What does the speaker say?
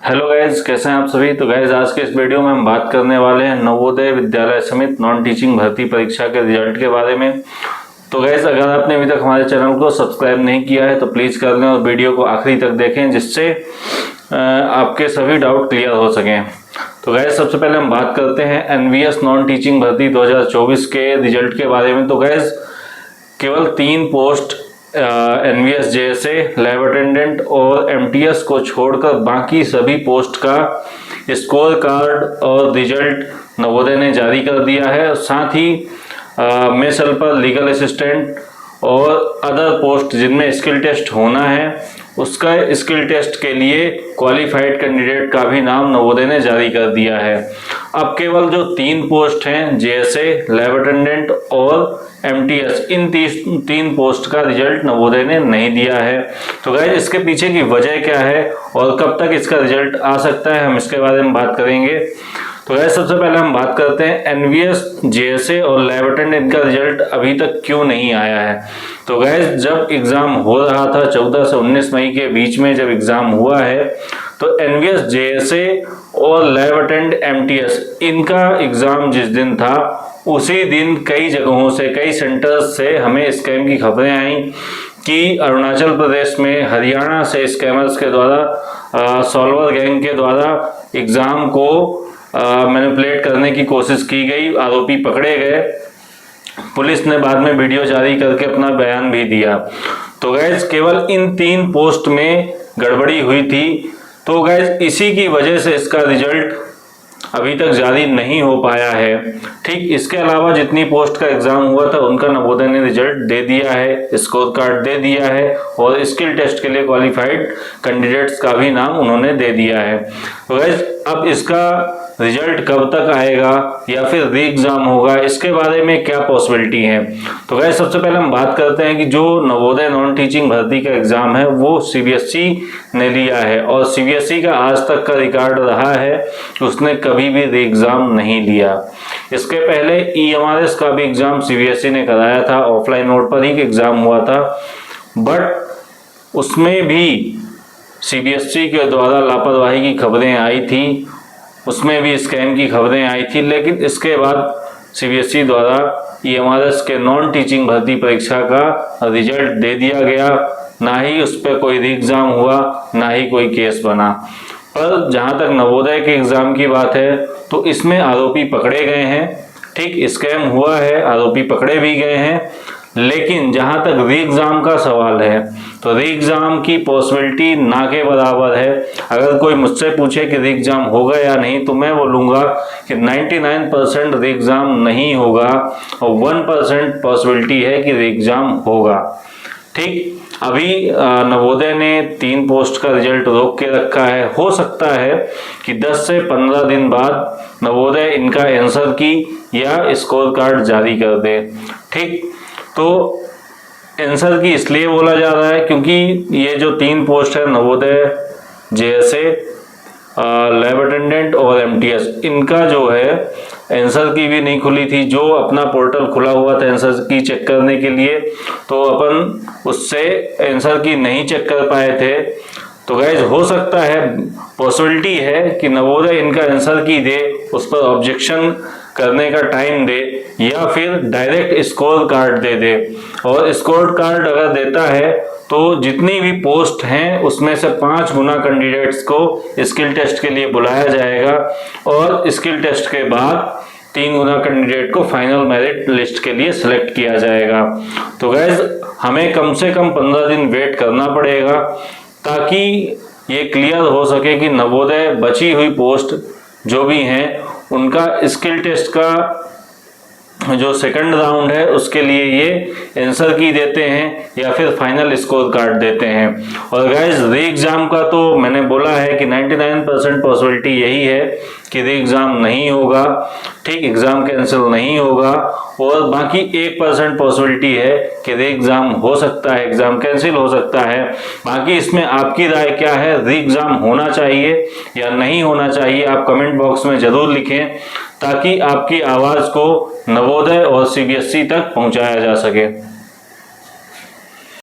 Hello guys, कैसे हैं आप सभी। तो गाइज आज के इस वीडियो में हम बात करने वाले हैं नवोदय विद्यालय समिति नॉन टीचिंग भर्ती परीक्षा के रिजल्ट के बारे में। तो गाइज अगर आपने अभी तक हमारे चैनल को सब्सक्राइब नहीं किया है तो प्लीज़ कर लें और वीडियो को आखिरी तक देखें, जिससे आपके सभी डाउट क्लियर हो सकें। तो गाइज सबसे पहले हम बात करते हैं एनवीएस नॉन टीचिंग भर्ती 2024 के रिजल्ट के बारे में। तो गाइज केवल 3 post NVS JSA, lab attendant और एमटीएस को छोड़कर बाकी सभी पोस्ट का स्कोर कार्ड और रिजल्ट नवोदय ने जारी कर दिया है। साथ ही मेस हेल्पर, लीगल असिस्टेंट और अदर पोस्ट जिनमें स्किल टेस्ट होना है, उसका स्किल टेस्ट के लिए क्वालिफाइड कैंडिडेट का भी नाम नवोदय ने जारी कर दिया है। अब केवल जो 3 पोस्ट हैं, जेएसए, लैब अटेंडेंट और एमटीएस, इन 3 पोस्ट का रिजल्ट नवोदय ने नहीं दिया है। तो गाइस इसके पीछे की वजह क्या है और कब तक इसका रिजल्ट आ सकता है, हम इसके बारे में बात करेंगे। तो गाइस सबसे पहले हम बात करते हैं एनवीएस, जेएसए और लैब अटेंडेंट का रिजल्ट अभी तक क्यों नहीं आया है। तो गाइस जब एग्जाम हो रहा था 14 से 19 मई के बीच में जब एग्जाम हुआ है, तो एनवीएस, जेएसए और लैब अटेंड एमटीएस, इनका एग्जाम जिस दिन था उसी दिन कई जगहों से, कई सेंटर्स से हमें स्कैम की खबरें आई कि अरुणाचल प्रदेश में, हरियाणा से स्कैमर्स के द्वारा, सॉल्वर गैंग के द्वारा एग्जाम को मैनिपुलेट करने की कोशिश की गई। आरोपी पकड़े गए। पुलिस ने बाद में वीडियो जारी करके अपना बयान भी दिया। तो गैस केवल इन 3 पोस्ट में गड़बड़ी हुई थी। तो गैस इसी की वजह से इसका रिजल्ट अभी तक जारी नहीं हो पाया है। ठीक, इसके अलावा जितनी पोस्ट का एग्जाम हुआ था उनका नवोदय ने रिजल्ट दे दिया है, स्कोर कार्ड दे दिया है और स्किल टेस्ट के लिए क्वालिफाइड कैंडिडेट्स का भी नाम उन्होंने दे दिया है। तो गाइस अब इसका रिजल्ट कब तक आएगा या फिर री एग्जाम होगा, इसके बारे में क्या पॉसिबिलिटी है। तो गाइस सबसे पहले हम बात करते हैं कि जो नवोदय नॉन टीचिंग भर्ती का एग्जाम है वो सीबीएसई ने लिया है और सीबीएसई का आज तक का रिकॉर्ड रहा है कि उसने कभी भी री एग्जाम नहीं लिया। इसके पहले ईएमआरएस का भी एग्जाम सीबीएसई ने कराया था, ऑफलाइन मोड पर ही एग्जाम हुआ था, बट उसमें भी सीबीएसई के द्वारा लापरवाही की खबरें आई थी, उसमें भी स्कैम की खबरें आई थी। लेकिन इसके बाद सीबीएसई द्वारा ईएमआरएस के नॉन टीचिंग भर्ती परीक्षा का रिजल्ट दे दिया गया। ना ही उस पर कोई री एग्जाम हुआ, ना ही कोई केस बना। पर जहां तक नवोदय के एग्जाम की बात है तो इसमें आरोपी पकड़े गए हैं। ठीक, स्कैम हुआ है, आरोपी पकड़े भी गए हैं। लेकिन जहां तक री एग्जाम का सवाल है तो री एग्जाम की पॉसिबिलिटी ना के बराबर है। अगर कोई मुझसे पूछे कि री एग्जाम होगा या नहीं तो मैं बोलूँगा कि 99% री एग्जाम नहीं होगा और 1% पॉसिबिलिटी है कि री एग्जाम होगा। ठीक, अभी नवोदय ने 3 पोस्ट का रिजल्ट रोक के रखा है। हो सकता है कि 10 से 15 दिन बाद नवोदय इनका आंसर की या स्कोर कार्ड जारी कर दे। ठीक, तो आंसर की इसलिए बोला जा रहा है क्योंकि ये जो 3 पोस्ट है नवोदय, जेएसए, लैब अटेंडेंट और एमटीएस, इनका जो है आंसर की भी नहीं खुली थी। जो अपना पोर्टल खुला हुआ था आंसर की चेक करने के लिए, तो अपन उससे आंसर की नहीं चेक कर पाए थे। तो गाइज हो सकता है, पॉसिबिलिटी है कि नवोदय इनका आंसर की दे, उस पर ऑब्जेक्शन करने का टाइम दे या फिर डायरेक्ट स्कोर कार्ड दे दे। और स्कोर कार्ड अगर देता है तो जितनी भी पोस्ट हैं उसमें से 5 गुना कैंडिडेट्स को स्किल टेस्ट के लिए बुलाया जाएगा और स्किल टेस्ट के बाद 3 गुना कैंडिडेट को फाइनल मेरिट लिस्ट के लिए सिलेक्ट किया जाएगा। तो गैस हमें कम से कम 15 दिन वेट करना पड़ेगा ताकि ये क्लियर हो सके कि नवोदय बची हुई पोस्ट जो भी हैं उनका स्किल टेस्ट का जो सेकंड राउंड है उसके लिए ये आंसर की देते हैं या फिर फाइनल स्कोर कार्ड देते हैं। और गाइस री एग्जाम का तो मैंने बोला है कि 99% पॉसिबिलिटी यही है कि री एग्जाम नहीं होगा। ठीक, एग्जाम कैंसिल नहीं होगा और बाकी 1% पॉसिबिलिटी है कि री एग्जाम हो सकता है, एग्जाम कैंसिल हो सकता है। बाकी इसमें आपकी राय क्या है, री एग्जाम होना चाहिए या नहीं होना चाहिए, आप कमेंट बॉक्स में जरूर लिखें ताकि आपकी आवाज़ को नवोदय और सीबीएसई तक पहुंचाया जा सके।